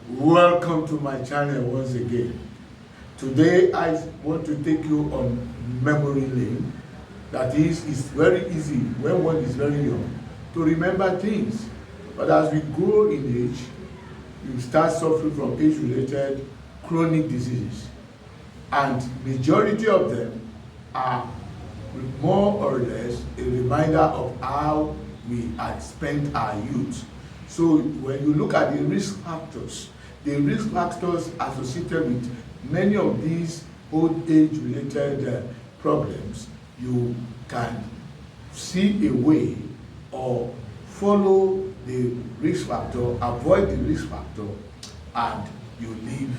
Welcome to my channel once again. Today I want to take you on memory lane. That is, it's very easy when one is very young to remember things. But as we grow in age, you start suffering from age-related chronic diseases. And majority of them are more or less a reminder of how we had spent our youth. So when you look at the risk factors associated with many of these old age related problems, you can see a way or follow the risk factor, avoid the risk factor, and you live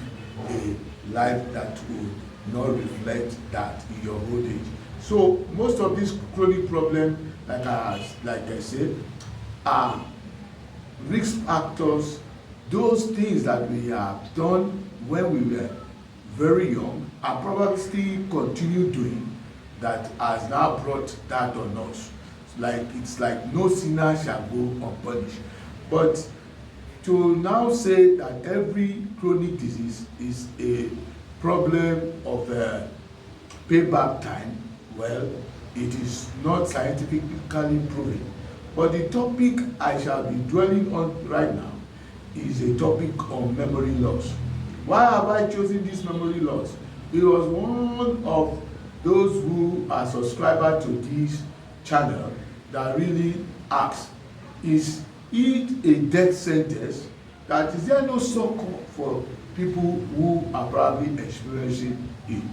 a life that will not reflect that in your old age. So most of these chronic problems, like I said, are risk factors. Those things that we have done when we were very young and probably still continue doing that has now brought that on us. It's like no sinner shall go unpunished. But to now say that every chronic disease is a problem of payback time, well, it is not scientifically proven. But the topic I shall be dwelling on right now is a topic on memory loss. Why have I chosen this memory loss? It was one of those who are subscribers to this channel that really asked, is it a death sentence? That is there no succor for people who are probably experiencing it?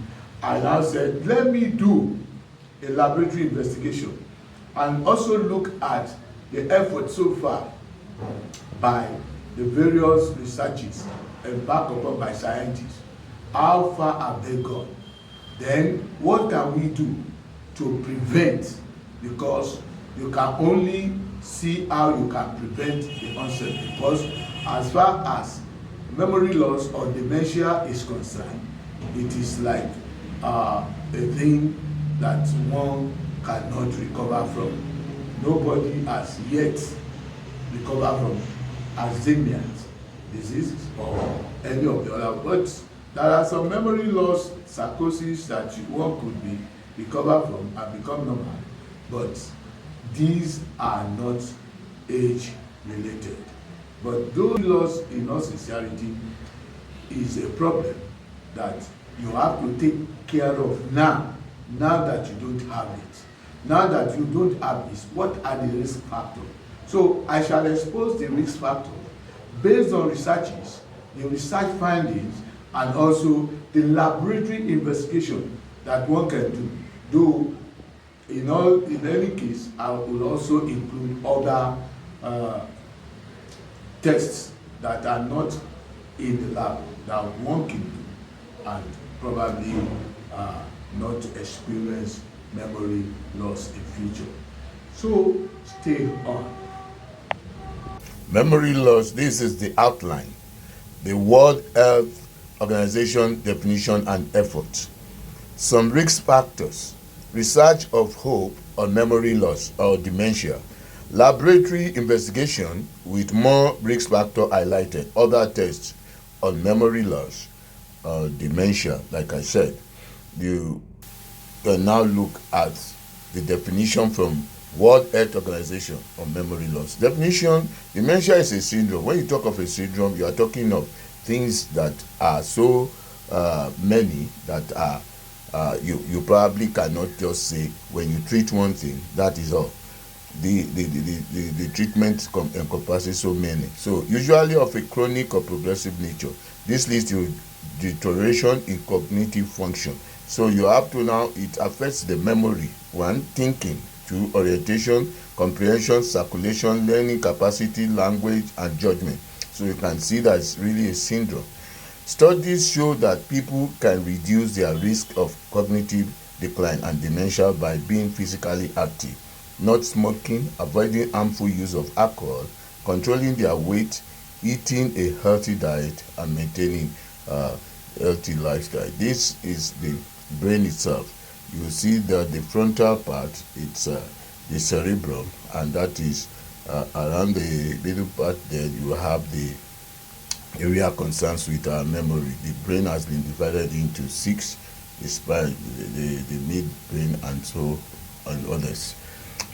I now said, let me do a laboratory investigation and also look at the effort so far by the various researches embarked upon by scientists. How far have they gone? Then what can we do to prevent? Because you can only see how you can prevent the onset. Because as far as memory loss or dementia is concerned, it is like a thing that one cannot recover from. Nobody has yet recovered from Alzheimer's disease or any of the other. But there are some memory loss psychosis that one could be recovered from and become normal. But these are not age related. But those loss, in all sincerity, is a problem that you have to take care of now that you don't have it. Now that you don't have this, what are the risk factors? So I shall expose the risk factors based on researches, the research findings, and also the laboratory investigation that one can do. In any case, I will also include other tests that are not in the lab that one can do and probably not experience memory loss in future. So stay on. Memory loss, this is the outline. The World Health Organization definition and effort. Some risk factors. Research of hope on memory loss or dementia. Laboratory investigation with more risk factor highlighted. Other tests on memory loss or dementia, like I said. You can now look at the definition from World Health Organization on memory loss. Definition: dementia is a syndrome. When you talk of a syndrome, you are talking of things that are so many that are you probably cannot just say when you treat one thing, that is all. The treatment encompasses so many. So usually of a chronic or progressive nature. This leads to deterioration in cognitive function. So you have to now, it affects the memory, one, thinking, two, orientation, comprehension, circulation, learning capacity, language, and judgment. So you can see that it's really a syndrome. Studies show that people can reduce their risk of cognitive decline and dementia by being physically active, not smoking, avoiding harmful use of alcohol, controlling their weight, eating a healthy diet, and maintaining healthy lifestyle. This is the brain itself. You see that the frontal part, it's the cerebrum, and that is around the middle part. Then you have the area concerns with our memory. The brain has been divided into six: the spine, the midbrain, and so and others.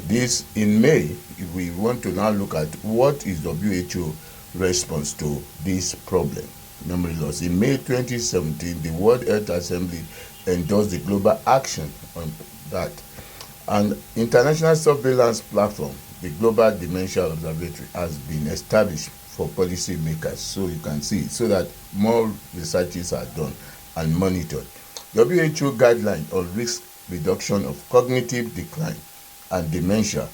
This in May, if we want to now look at what is WHO response to this problem, memory loss. In May 2017, the World Health Assembly endorsed the global action on that. An international surveillance platform, the Global Dementia Observatory, has been established for policy makers, so you can see, so that more researches are done and monitored. WHO guidelines on risk reduction of cognitive decline and dementia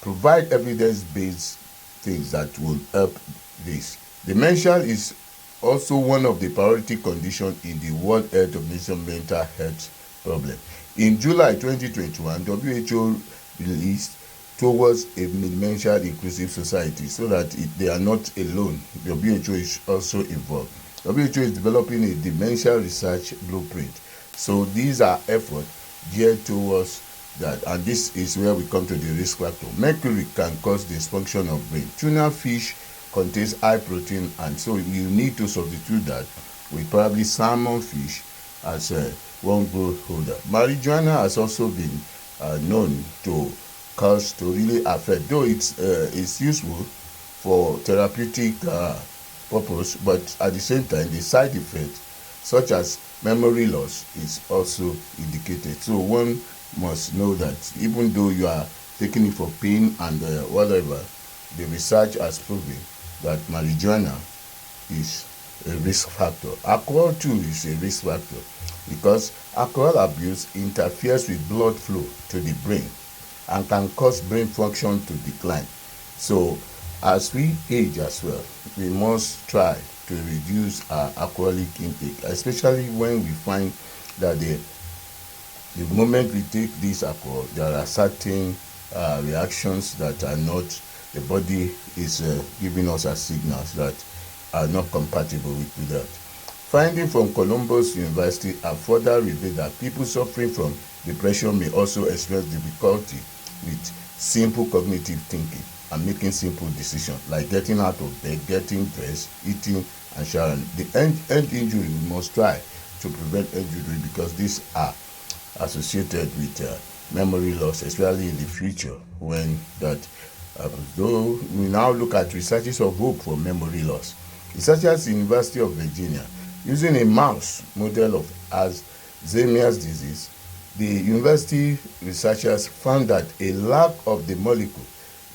provide evidence-based things that will help this. Dementia is also one of the priority conditions in the World Health Organization mental health problem. In July 2021, WHO released towards a dementia inclusive society, so that they are not alone. WHO is also involved. WHO is developing a dementia research blueprint. So these are efforts geared towards that, and this is where we come to the risk factor. Mercury can cause dysfunction of brain. Tuna fish contains high protein, and so you need to substitute that with probably salmon fish as one growth holder. Marijuana has also been known to cause, to really affect, though it's useful for therapeutic purpose, but at the same time the side effects such as memory loss is also indicated. So one must know that even though you are taking it for pain and whatever, the research has proven that marijuana is a risk factor. Alcohol too is a risk factor, because alcohol abuse interferes with blood flow to the brain and can cause brain function to decline. So as we age as well, we must try to reduce our alcoholic intake, especially when we find that the moment we take this alcohol, there are certain reactions that are not, the body is giving us as signals that are not compatible with that. Findings from Columbus University have further revealed that people suffering from depression may also experience difficulty with simple cognitive thinking and making simple decisions, like getting out of bed, getting dressed, eating, and showering. The end injury, we must try to prevent end injury, because these are associated with memory loss, especially in the future when that though we now look at researches of hope for memory loss. Researchers at the University of Virginia, using a mouse model of Alzheimer's disease, the university researchers found that a lack of the molecule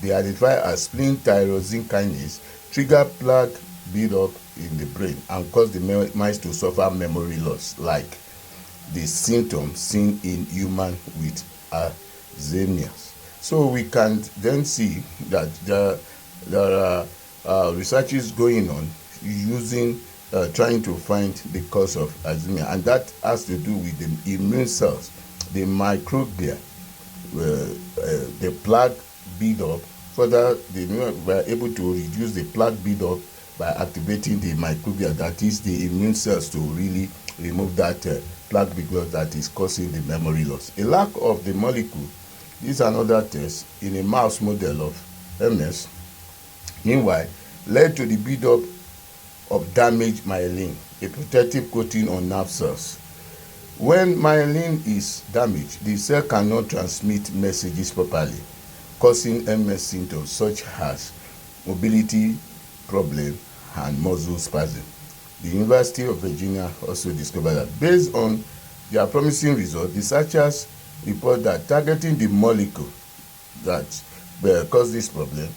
they identify as spleen tyrosine kinase trigger plaque build-up in the brain and cause the mice to suffer memory loss, like the symptoms seen in humans with Alzheimer's. So we can then see that there are researches going on using trying to find the cause of Alzheimer's, and that has to do with the immune cells, the microglia, the plaque build-up. Further, they were able to reduce the plaque build-up by activating the microglia, that is the immune cells, to really remove that plaque build-up that is causing the memory loss. A lack of the molecule, this is another test in a mouse model of MS, meanwhile, led to the build-up of damaged myelin, a protective coating on nerve cells. When myelin is damaged, the cell cannot transmit messages properly, causing MS symptoms such as mobility problem and muscle spasm. The University of Virginia also discovered that based on their promising results, researchers report that targeting the molecule that cause this problem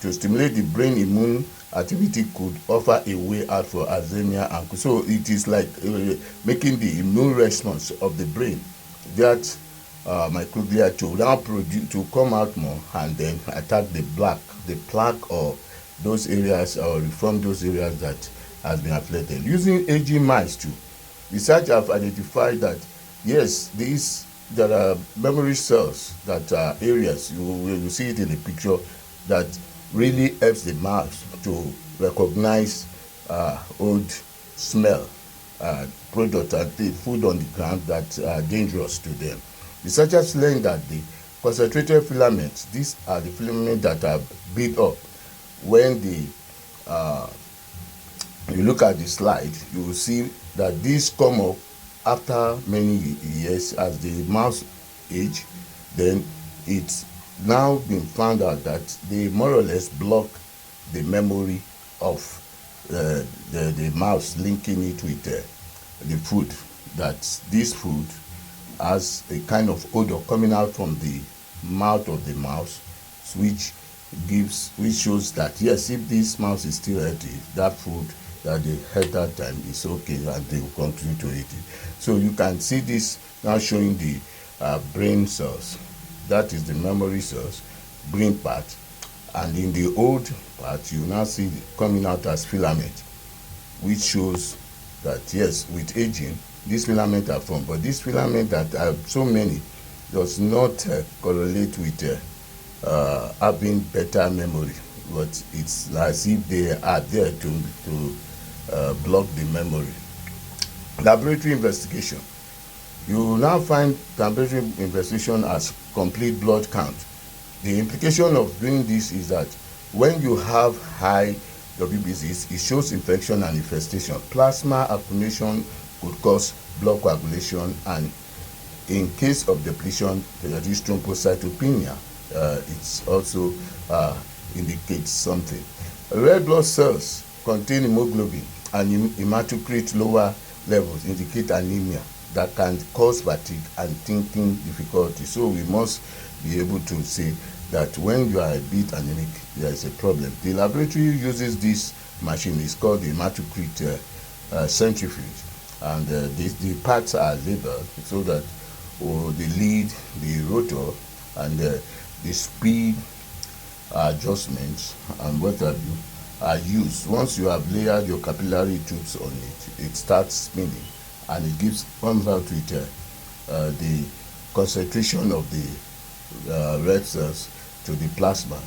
to stimulate the brain immune activity could offer a way out for Alzheimer's. And so it is like making the immune response of the brain, that microglia, to now produce, to come out more and then attack the plaque or those areas, or reform those areas that has been affected. Using aging mice too, research have identified that yes, there are memory cells that are areas, you see it in the picture, that really helps the mouse to recognize old smell product and the food on the ground that are dangerous to them. Researchers learned that the concentrated filaments, these are the filaments that are built up when the you look at the slide, you will see that these come up after many years as the mouse age. Then it's now been found out that they more or less block the memory of the mouse, linking it with the food. That this food has a kind of odor coming out from the mouth of the mouse, which shows that yes, if this mouse is still healthy, that food that they had that time is okay and they will continue to eat it. So you can see this now showing the brain cells. That is the memory cells, brain part. And in the old part, you now see coming out as filament, which shows that yes, with aging, these filaments are formed. But these filaments that are so many does not correlate with having better memory, but it's as if they are there to block the memory. Laboratory investigation. You will now find laboratory investigation as complete blood count. The implication of doing this is that when you have high WBCs, it shows infection and infestation. Plasma accumulation could cause blood coagulation, and in case of depletion, there is thrombocytopenia. It's also indicates something. Red blood cells contain hemoglobin, and hematocrit lower levels indicate anemia that can cause fatigue and thinking difficulty. So we must be able to say that when you are a bit anemic, there is a problem. The laboratory uses this machine. It's called the hematocrit centrifuge, and the parts are labeled so that the lead, the rotor, and the speed adjustments and what have you are used. Once you have layered your capillary tubes on it, it starts spinning, and it comes out with the concentration of the red cells to the plasma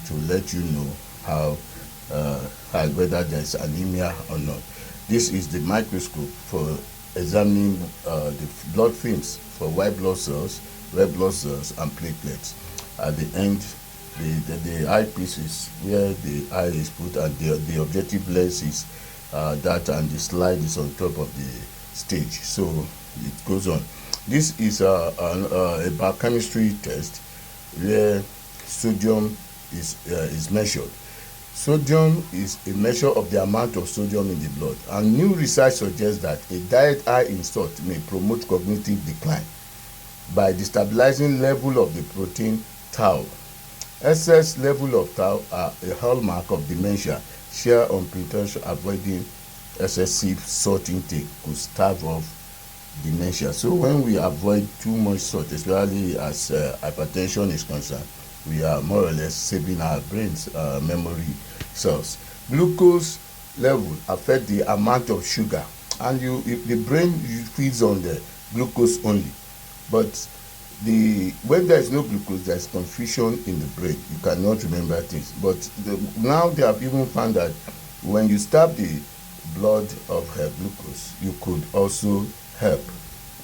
to let you know how whether there is anemia or not. This is the microscope for examining the blood films for white blood cells, red blood cells, and platelets. At the end, the eyepiece is where the eye is put, and the objective lens is that, and the slide is on top of the stage. So it goes on. This is a biochemistry test where sodium is measured. Sodium is a measure of the amount of sodium in the blood, and new research suggests that a diet high in salt may promote cognitive decline by destabilizing level of the protein tau. Excess level of tau are a hallmark of dementia. Share on pretension avoiding excessive salt intake could stave off dementia. So when we avoid too much salt, especially as hypertension is concerned, we are more or less saving our brain's memory cells. Glucose level affect the amount of sugar, and if the brain feeds on the glucose only, but when there is no glucose, there is confusion in the brain. You cannot remember things. But now they have even found that when you stop the blood of glucose, you could also help.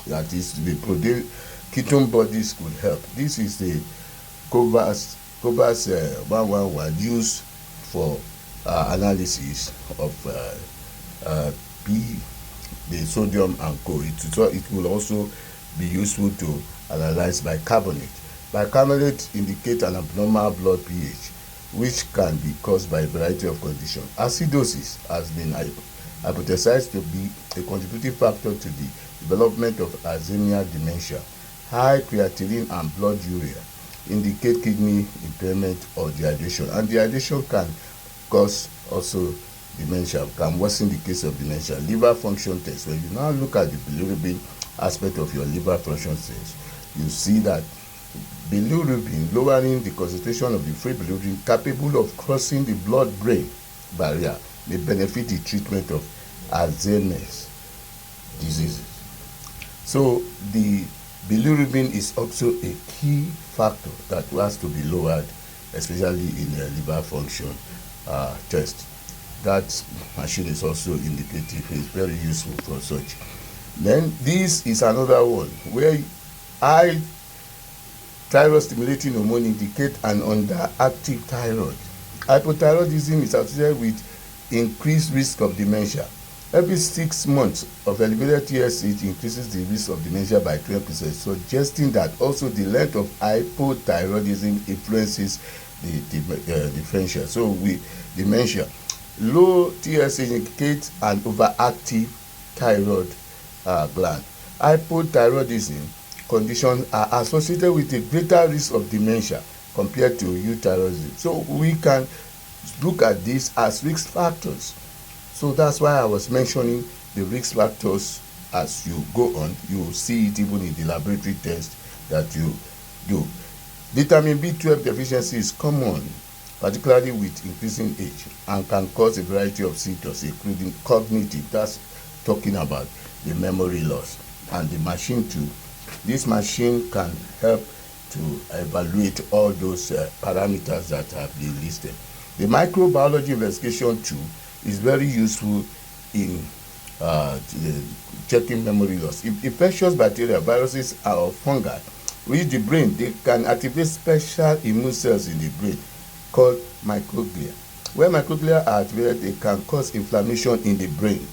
That is, the ketone bodies could help. This is the Cobas 111 used for analysis of the sodium and co. It will also be useful to analyze bicarbonate. Bicarbonate indicates an abnormal blood pH, which can be caused by a variety of conditions. Acidosis has been hypothesized to be a contributing factor to the development of Alzheimer's dementia. High creatinine and blood urea indicate kidney impairment or dehydration, and dehydration can cause also dementia, can worsen the case of dementia. Liver function test. When you now look at the bilirubin aspect of your liver function test, you see that bilirubin, lowering the concentration of the free bilirubin capable of crossing the blood-brain barrier, may benefit the treatment of Alzheimer's diseases. So the bilirubin is also a key factor that has to be lowered, especially in the liver function test. That machine is also indicative. It's very useful for such. Then this is another one where high thyroid stimulating hormone indicate an underactive thyroid. Hypothyroidism is associated with increased risk of dementia. Every 6 months of elevated TSH increases the risk of dementia by 12%, suggesting that also the length of hypothyroidism influences the dementia. Dementia. Low TSH indicates an overactive thyroid gland. Hypothyroidism conditions are associated with a greater risk of dementia compared to euthyroidism. So we can look at this as risk factors. So that's why I was mentioning the risk factors. As you go on, you will see it even in the laboratory test that you do. Vitamin B12 deficiency is common, particularly with increasing age, and can cause a variety of symptoms, including cognitive, that's talking about the memory loss, and the machine too. This machine can help to evaluate all those parameters that have been listed. The microbiology investigation too is very useful in checking memory loss. If infectious bacteria, viruses, or fungi reach the brain, they can activate special immune cells in the brain called microglia. When microglia are activated, they can cause inflammation in the brain.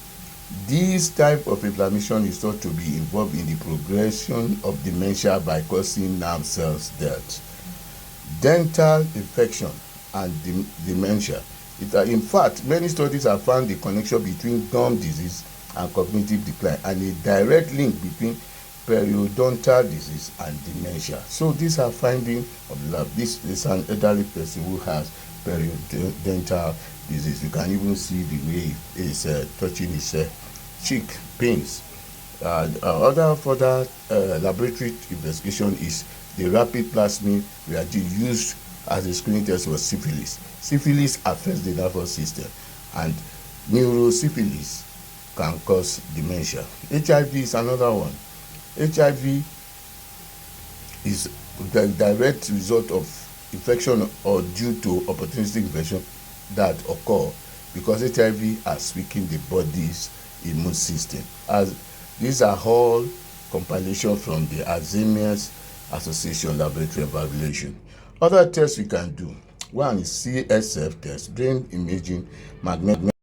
This type of inflammation is thought to be involved in the progression of dementia by causing nerve cells death. Dental infection and dementia. In fact, many studies have found the connection between gum disease and cognitive decline, and a direct link between periodontal disease and dementia. So these are findings of the lab. This is an elderly person who has periodontal disease. You can even see the way he's touching his cheek pains. Other further laboratory investigation is the rapid plasmid reagent used as a screening test for syphilis. Syphilis affects the nervous system, and neurosyphilis can cause dementia. HIV is another one. HIV is the direct result of infection or due to opportunistic infection that occur because HIV has weakened the body's immune system. As these are all compilation from the Alzheimer's Association laboratory evaluation. Other tests we can do. One is CSF test, brain imaging, magnetic